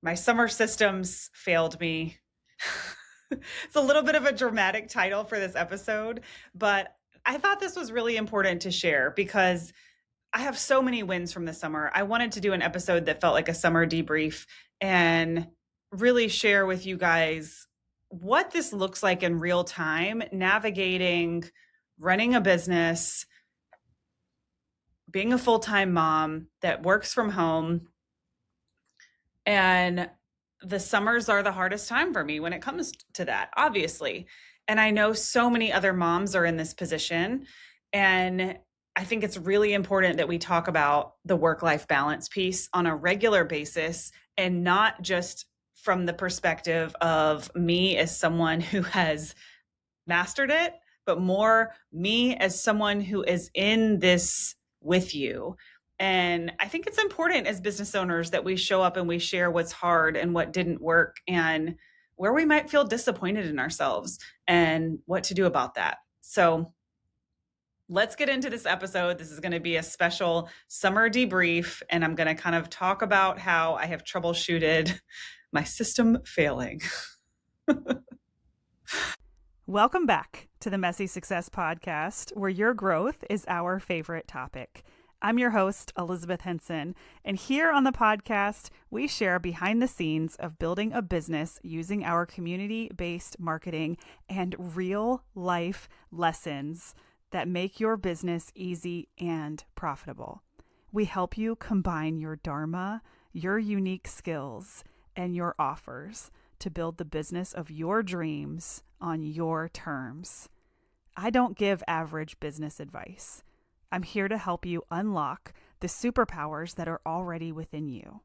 My summer systems failed me. It's a little bit of a dramatic title for this episode, but I thought this was really important to share because I have so many wins from the summer. I wanted to do an episode that felt like a summer debrief and really share with you guys what this looks like in real time, navigating running a business, being a full-time mom that works from home. And the summers are the hardest time for me when it comes to that, obviously. And I know so many other moms are in this position. And I think it's really important that we talk about the work-life balance piece on a regular basis and not just from the perspective of me as someone who has mastered it, but more me as someone who is in this with you. And I think it's important as business owners that we show up and we share what's hard and what didn't work and where we might feel disappointed in ourselves and what to do about that. So let's get into this episode. This is going to be a special summer debrief, and I'm going to kind of talk about how I have troubleshooted my system failing. Welcome back to the Messy Success Podcast, where your growth is our favorite topic. I'm your host, Elizabeth Henson, and here on the podcast, we share behind the scenes of building a business using our community-based marketing and real-life lessons that make your business easy and profitable. We help you combine your dharma, your unique skills, and your offers to build the business of your dreams on your terms. I don't give average business advice. I'm here to help you unlock the superpowers that are already within you.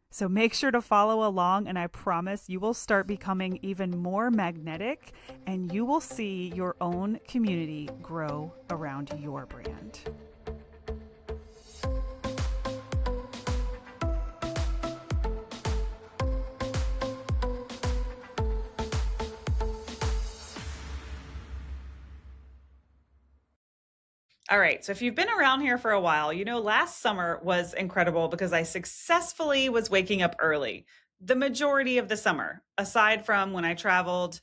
So make sure to follow along, and I promise you will start becoming even more magnetic, and you will see your own community grow around your brand. All right. So if you've been around here for a while, you know, last summer was incredible because I successfully was waking up early the majority of the summer. Aside from when I traveled,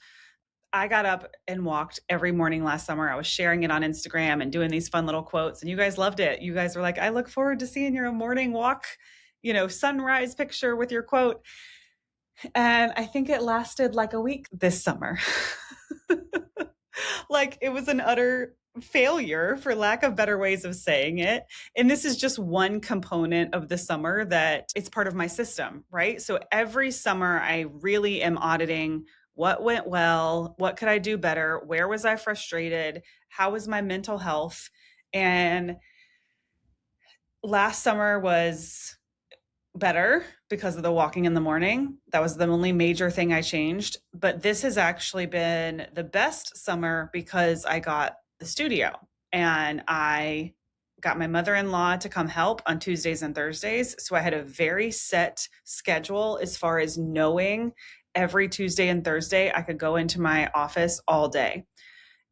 I got up and walked every morning last summer. I was sharing it on Instagram and doing these fun little quotes, and you guys loved it. You guys were like, I look forward to seeing your morning walk, sunrise picture with your quote. And I think it lasted like a week this summer. Like it was an utter failure, for lack of better ways of saying it. And this is just one component of the summer that it's part of my system, right? So every summer I really am auditing what went well, what could I do better, where was I frustrated, how was my mental health? And last summer was better because of the walking in the morning. That was the only major thing I changed. But this has actually been the best summer because I got the studio and I got my mother-in-law to come help on Tuesdays and Thursdays. So I had a very set schedule as far as knowing every Tuesday and Thursday I could go into my office all day.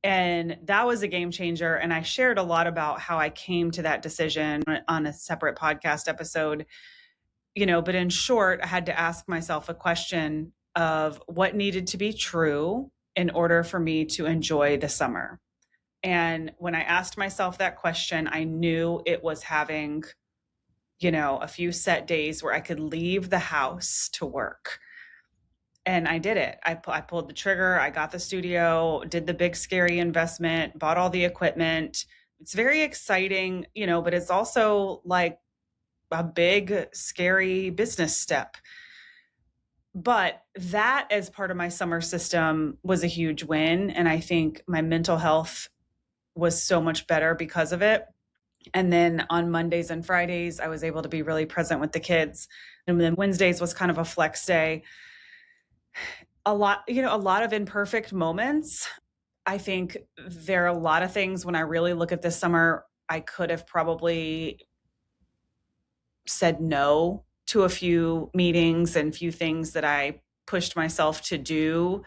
And that was a game changer. And I shared a lot about how I came to that decision on a separate podcast episode. But in short, I had to ask myself a question of what needed to be true in order for me to enjoy the summer. And when I asked myself that question, I knew it was having, a few set days where I could leave the house to work. And I did it. I pulled the trigger. I got the studio, did the big, scary investment, bought all the equipment. It's very exciting, but it's also like a big, scary business step. But that, as part of my summer system, was a huge win. And I think my mental health was so much better because of it. And then on Mondays and Fridays, I was able to be really present with the kids. And then Wednesdays was kind of a flex day. A lot of imperfect moments. I think there are a lot of things when I really look at this summer, I could have probably said no to a few meetings and few things that I pushed myself to do.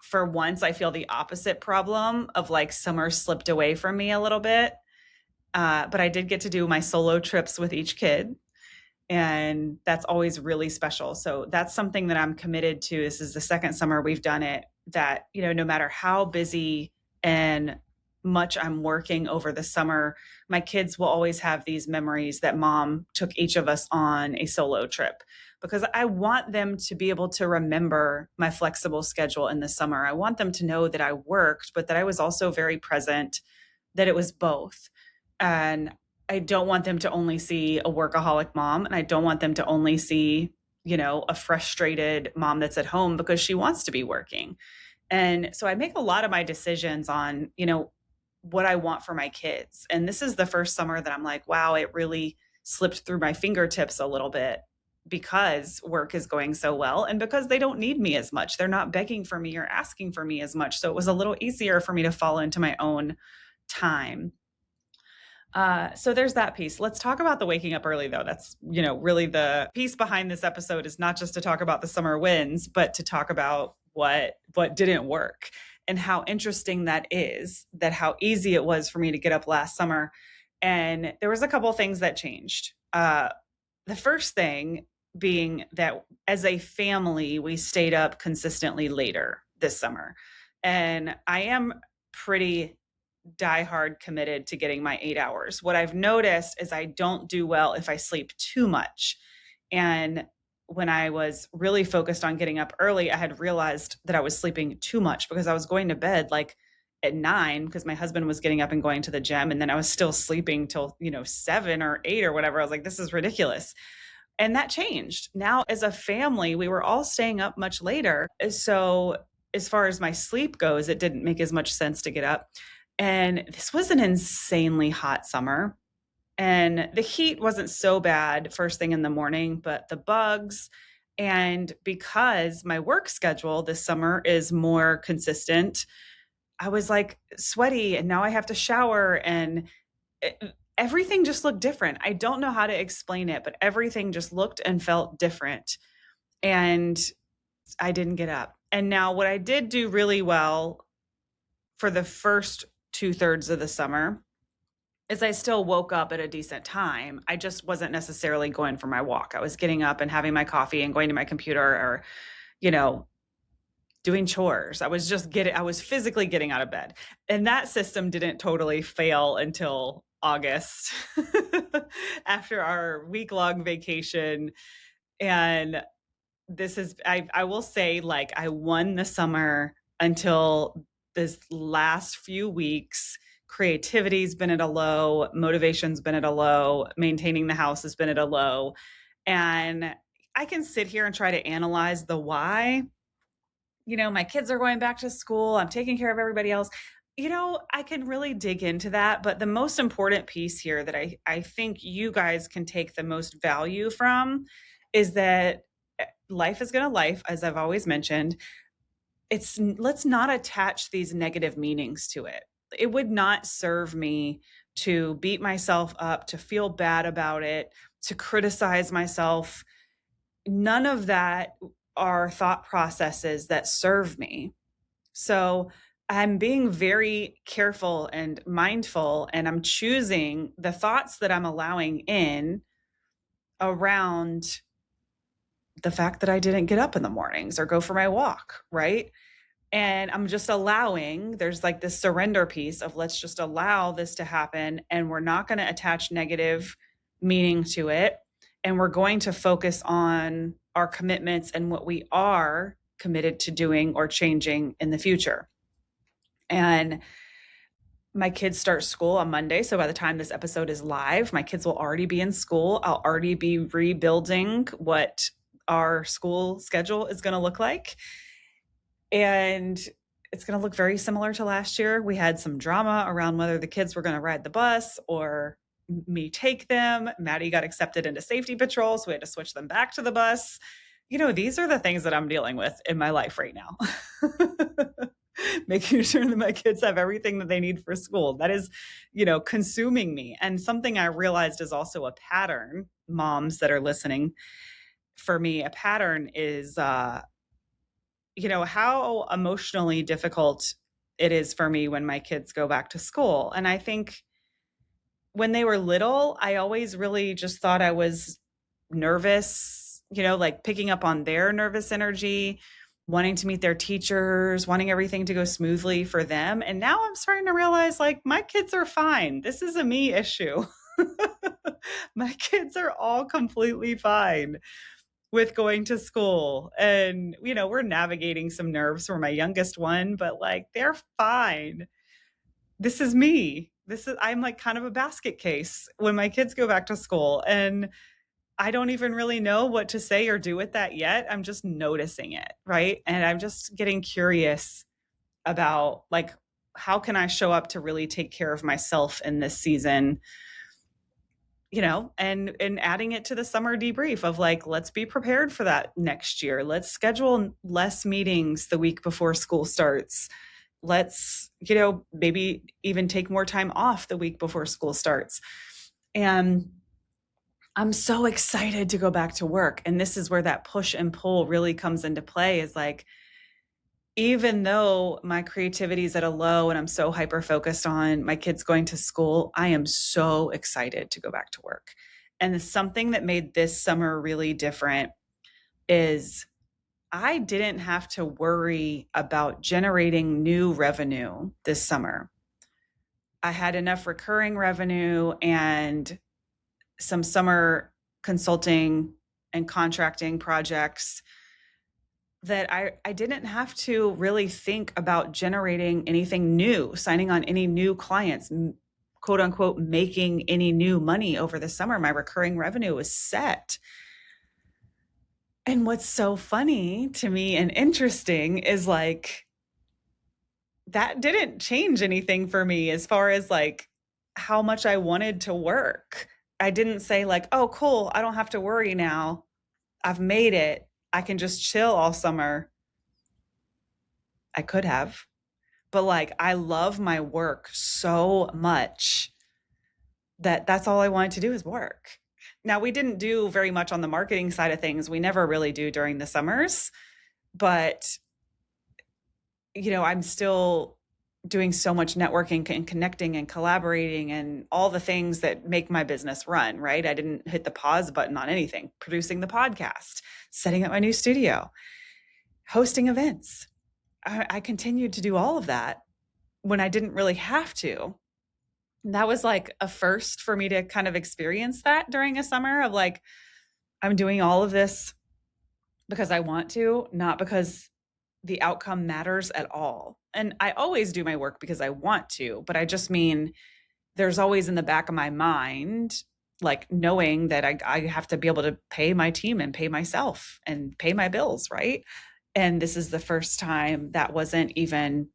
For once, I feel the opposite problem of like summer slipped away from me a little bit. But I did get to do my solo trips with each kid. And that's always really special. So that's something that I'm committed to. This is the second summer we've done it, that, no matter how busy and much I'm working over the summer, my kids will always have these memories that mom took each of us on a solo trip, because I want them to be able to remember my flexible schedule in the summer. I want them to know that I worked, but that I was also very present, that it was both. And I don't want them to only see a workaholic mom, and I don't want them to only see, a frustrated mom that's at home because she wants to be working. And so I make a lot of my decisions on, what I want for my kids. And this is the first summer that I'm like, wow, it really slipped through my fingertips a little bit, because work is going so well and because they don't need me as much. They're not begging for me or asking for me as much. So it was a little easier for me to fall into my own time. So there's that piece. Let's talk about the waking up early, though. That's, really the piece behind this episode, is not just to talk about the summer wins, but to talk about what didn't work, and how interesting that is, that how easy it was for me to get up last summer. And there was a couple of things that changed. The first thing being that as a family, we stayed up consistently later this summer. And I am pretty diehard committed to getting my 8 hours. What I've noticed is I don't do well if I sleep too much. And when I was really focused on getting up early, I had realized that I was sleeping too much, because I was going to bed like at 9, because my husband was getting up and going to the gym. And then I was still sleeping till, 7 or 8 or whatever. I was like, this is ridiculous. And that changed. Now, as a family, we were all staying up much later. So as far as my sleep goes, it didn't make as much sense to get up. And this was an insanely hot summer. And the heat wasn't so bad first thing in the morning, but the bugs. And because my work schedule this summer is more consistent, I was like sweaty, and now I have to shower, and everything just looked different. I don't know how to explain it, but everything just looked and felt different. And I didn't get up. And now, what I did do really well for the first 2/3 of the summer is I still woke up at a decent time. I just wasn't necessarily going for my walk. I was getting up and having my coffee and going to my computer, or, you know, doing chores. I was physically getting out of bed. And that system didn't totally fail until August after our week-long vacation. And I will say, like, I won the summer until this last few weeks. Creativity's been at a low, motivation's been at a low, maintaining the house has been at a low. And I can sit here and try to analyze the why. My kids are going back to school, I'm taking care of everybody else. I can really dig into that. But the most important piece here that I think you guys can take the most value from is that life is going to life, as I've always mentioned. Let's not attach these negative meanings to it. It would not serve me to beat myself up, to feel bad about it, to criticize myself. None of that are thought processes that serve me. So I'm being very careful and mindful, and I'm choosing the thoughts that I'm allowing in around the fact that I didn't get up in the mornings or go for my walk, right? And I'm just there's like this surrender piece of, let's just allow this to happen, and we're not going to attach negative meaning to it. And we're going to focus on our commitments and what we are committed to doing or changing in the future. And my kids start school on Monday. So by the time this episode is live, my kids will already be in school. I'll already be rebuilding what our school schedule is going to look like. And it's going to look very similar to last year. We had some drama around whether the kids were going to ride the bus or me take them. Maddie got accepted into safety patrol, so we had to switch them back to the bus. These are the things that I'm dealing with in my life right now. Making sure that my kids have everything that they need for school. That is, consuming me. And something I realized is also a pattern, moms that are listening. For me, a pattern is, how emotionally difficult it is for me when my kids go back to school. And I think when they were little, I always really just thought I was nervous, like picking up on their nervous energy, wanting to meet their teachers, wanting everything to go smoothly for them. And now I'm starting to realize like my kids are fine. This is a me issue. My kids are all completely fine with going to school. And, we're navigating some nerves for my youngest one, but like they're fine. This is me. I'm like kind of a basket case when my kids go back to school. And I don't even really know what to say or do with that yet. I'm just noticing it, right? And I'm just getting curious about like how can I show up to really take care of myself in this season, and adding it to the summer debrief of like let's be prepared for that next year. Let's schedule less meetings the week before school starts. Let's, maybe even take more time off the week before school starts. And I'm so excited to go back to work. And this is where that push and pull really comes into play is like, even though my creativity is at a low and I'm so hyper focused on my kids going to school, I am so excited to go back to work. And something that made this summer really different is I didn't have to worry about generating new revenue this summer. I had enough recurring revenue and some summer consulting and contracting projects that I didn't have to really think about generating anything new, signing on any new clients, quote unquote, making any new money over the summer. My recurring revenue was set. And what's so funny to me and interesting is like, that didn't change anything for me as far as like how much I wanted to work. I didn't say like, oh, cool, I don't have to worry now. I've made it. I can just chill all summer. I could have, but like I love my work so much that that's all I wanted to do is work. Now, we didn't do very much on the marketing side of things. We never really do during the summers, but I'm still doing so much networking and connecting and collaborating and all the things that make my business run, right? I didn't hit the pause button on anything, producing the podcast, setting up my new studio, hosting events. I continued to do all of that when I didn't really have to. And that was like a first for me to kind of experience that during a summer of like, I'm doing all of this because I want to, not because the outcome matters at all. And I always do my work because I want to, but I just mean there's always in the back of my mind, like knowing that I have to be able to pay my team and pay myself and pay my bills, right? And this is the first time that wasn't even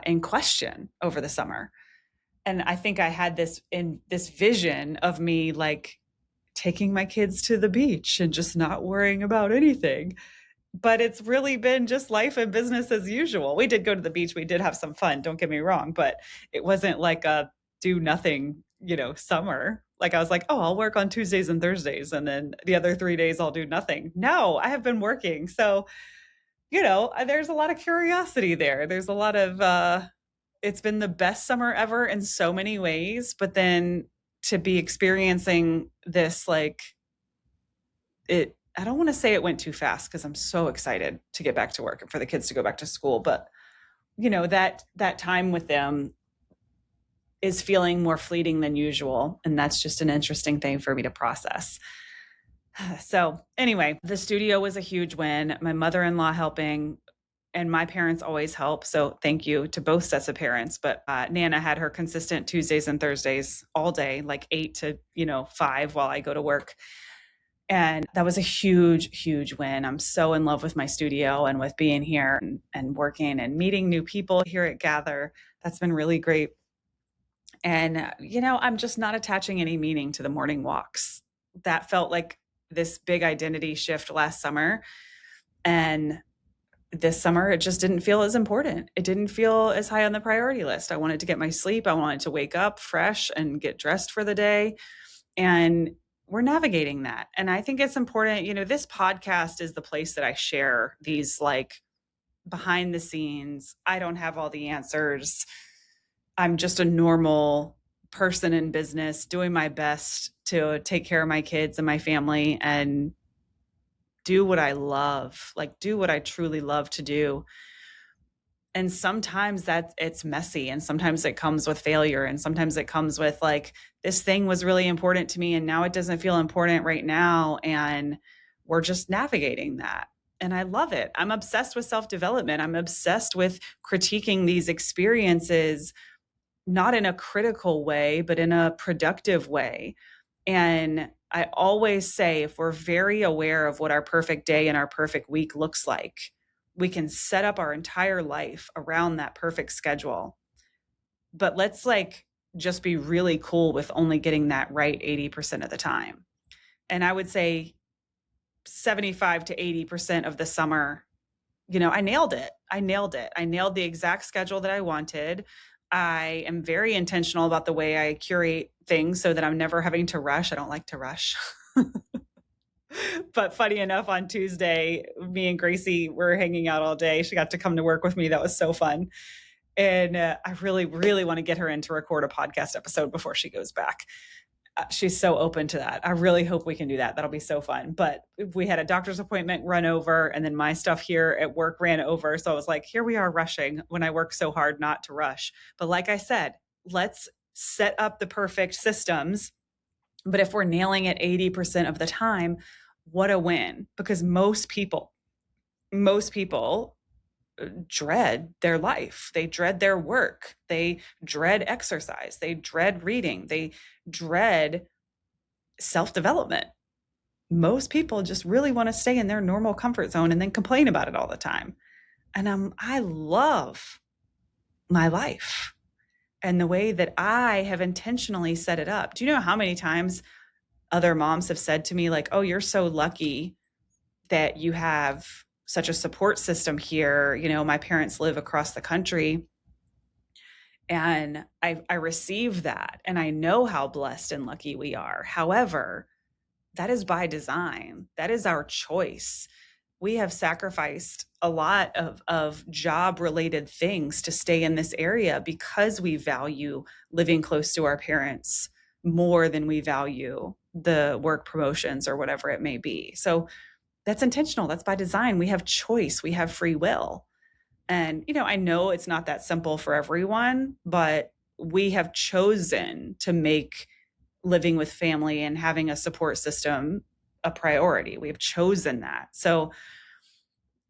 in question over the summer. And I think I had this vision of me like taking my kids to the beach and just not worrying about anything. But it's really been just life and business as usual. We did go to the beach. We did have some fun. Don't get me wrong, but it wasn't like a do nothing, summer. Like I was like, oh, I'll work on Tuesdays and Thursdays. And then the other 3 days I'll do nothing. No, I have been working. So, there's a lot of curiosity there. There's a lot of, it's been the best summer ever in so many ways. But then to be experiencing this, like I don't want to say it went too fast because I'm so excited to get back to work and for the kids to go back to school. But, that time with them is feeling more fleeting than usual. And that's just an interesting thing for me to process. So anyway, the studio was a huge win. My mother-in-law helping and my parents always help. So thank you to both sets of parents. But Nana had her consistent Tuesdays and Thursdays all day, like 8 to, 5 while I go to work. And that was a huge, huge win. I'm so in love with my studio and with being here and working and meeting new people here at Gather. That's been really great. And, I'm just not attaching any meaning to the morning walks. That felt like this big identity shift last summer. And this summer, it just didn't feel as important. It didn't feel as high on the priority list. I wanted to get my sleep. I wanted to wake up fresh and get dressed for the day. And we're navigating that. And I think it's important, this podcast is the place that I share these like behind the scenes. I don't have all the answers. I'm just a normal person in business doing my best to take care of my kids and my family and do what I love, like do what I truly love to do. And sometimes that it's messy and sometimes it comes with failure and sometimes it comes with like this thing was really important to me and now it doesn't feel important right now and we're just navigating that. And I love it. I'm obsessed with self-development. I'm obsessed with critiquing these experiences not in a critical way, but in a productive way. And I always say if we're very aware of what our perfect day and our perfect week looks like, we can set up our entire life around that perfect schedule. But let's like just be really cool with only getting that right 80% of the time. And I would say 75 to 80% of the summer, I nailed it. I nailed it. I nailed the exact schedule that I wanted. I am very intentional about the way I curate things so that I'm never having to rush. I don't like to rush. But funny enough, on Tuesday, me and Gracie were hanging out all day. She got to come to work with me. That was so fun. And I really, really want to get her in to record a podcast episode before she goes back. She's so open to that. I really hope we can do that. That'll be so fun. But we had a doctor's appointment run over, and then my stuff here at work ran over. So I was like, here we are rushing when I work so hard not to rush. But like I said, let's set up the perfect systems. But if we're nailing it 80% of the time, what a win. Because most people dread their life. They dread their work. They dread exercise. They dread reading. They dread self-development. Most people just really want to stay in their normal comfort zone and then complain about it all the time. And I love my life and the way that I have intentionally set it up. Do you know how many times other moms have said to me like, oh, you're so lucky that you have such a support system here. My parents live across the country and I receive that. And I know how blessed and lucky we are. However, that is by design. That is our choice. We have sacrificed a lot of job related things to stay in this area because we value living close to our parents more than we value the work promotions or whatever it may be. So that's intentional. That's by design. We have choice. We have free will. And, I know it's not that simple for everyone, but we have chosen to make living with family and having a support system a priority. We've chosen that. So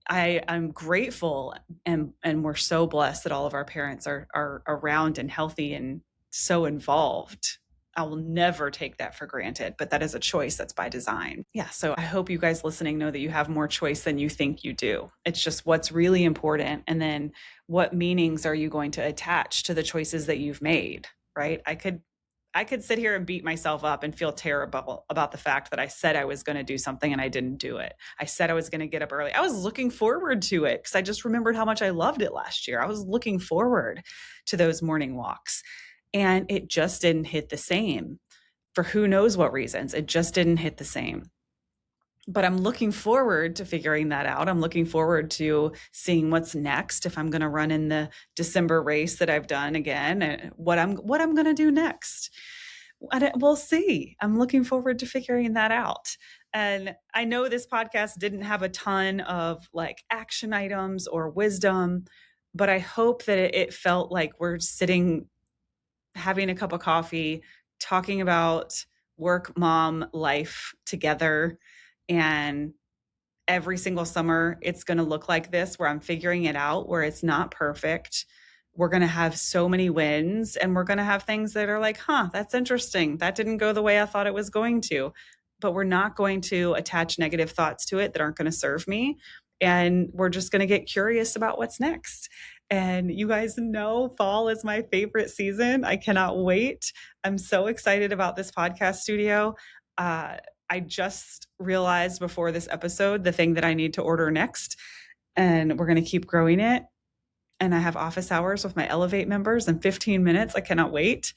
I'm grateful and we're so blessed that all of our parents are around and healthy and so involved. I will never take that for granted, but that is a choice that's by design. Yeah. So I hope you guys listening know that you have more choice than you think you do. It's just what's really important. And then what meanings are you going to attach to the choices that you've made, right? I could sit here and beat myself up and feel terrible about the fact that I said I was going to do something and I didn't do it. I said I was going to get up early. I was looking forward to it because I just remembered how much I loved it last year. I was looking forward to those morning walks. And it just didn't hit the same for who knows what reasons. It just didn't hit the same. But I'm looking forward to figuring that out. I'm looking forward to seeing what's next if I'm going to run in the December race that I've done again, and what I'm going to do next. We'll see. I'm looking forward to figuring that out. And I know this podcast didn't have a ton of like action items or wisdom, but I hope that it felt like we're sitting having a cup of coffee, talking about work, mom, life together. And every single summer, it's going to look like this, where I'm figuring it out, where it's not perfect. We're going to have so many wins and we're going to have things that are like, that's interesting. That didn't go the way I thought it was going to, but we're not going to attach negative thoughts to it that aren't going to serve me. And we're just going to get curious about what's next. And you guys know fall is my favorite season. I cannot wait. I'm so excited about this podcast studio. I just realized before this episode the thing that I need to order next, and we're going to keep growing it. And I have office hours with my Elevate members in 15 minutes. I cannot wait.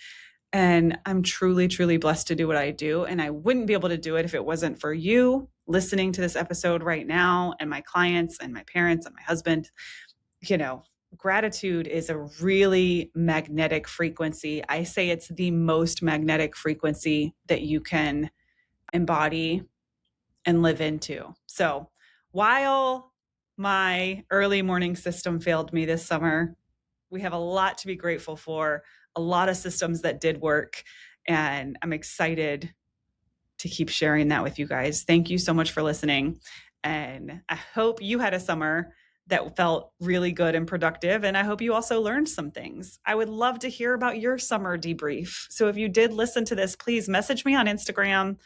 And I'm truly, truly blessed to do what I do. And I wouldn't be able to do it if it wasn't for you listening to this episode right now, and my clients and my parents and my husband. gratitude is a really magnetic frequency. I say it's the most magnetic frequency that you can embody and live into. So while my early morning system failed me this summer, we have a lot to be grateful for, a lot of systems that did work. And I'm excited to keep sharing that with you guys. Thank you so much for listening. And I hope you had a summer that felt really good and productive. And I hope you also learned some things. I would love to hear about your summer debrief. So if you did listen to this, please message me on Instagram,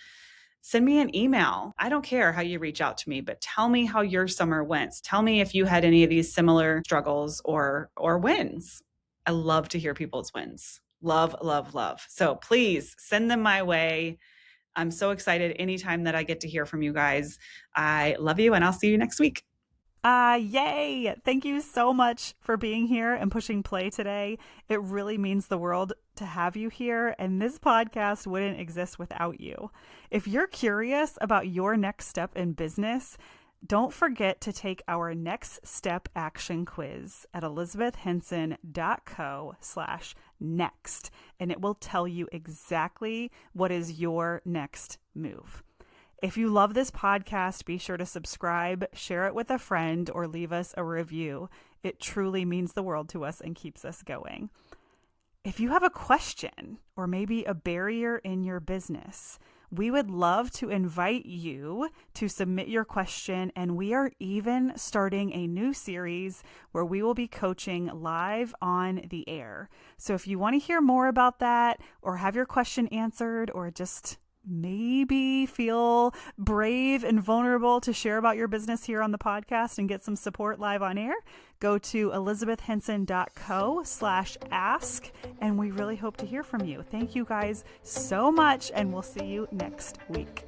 send me an email. I don't care how you reach out to me, but tell me how your summer went. Tell me if you had any of these similar struggles or wins. I love to hear people's wins. Love, love, love. So please send them my way. I'm so excited anytime that I get to hear from you guys. I love you, and I'll see you next week. Yay! Thank you so much for being here and pushing play today. It really means the world to have you here, and this podcast wouldn't exist without you. If you're curious about your next step in business, don't forget to take our next step action quiz at elizabethhenson.co/next, and it will tell you exactly what is your next move. If you love this podcast, be sure to subscribe, share it with a friend, or leave us a review. It truly means the world to us and keeps us going. If you have a question or maybe a barrier in your business, we would love to invite you to submit your question, and we are even starting a new series where we will be coaching live on the air. So if you want to hear more about that or have your question answered or just maybe feel brave and vulnerable to share about your business here on the podcast and get some support live on air, go to elizabethhenson.co/ask, and we really hope to hear from you. Thank you guys so much, and we'll see you next week.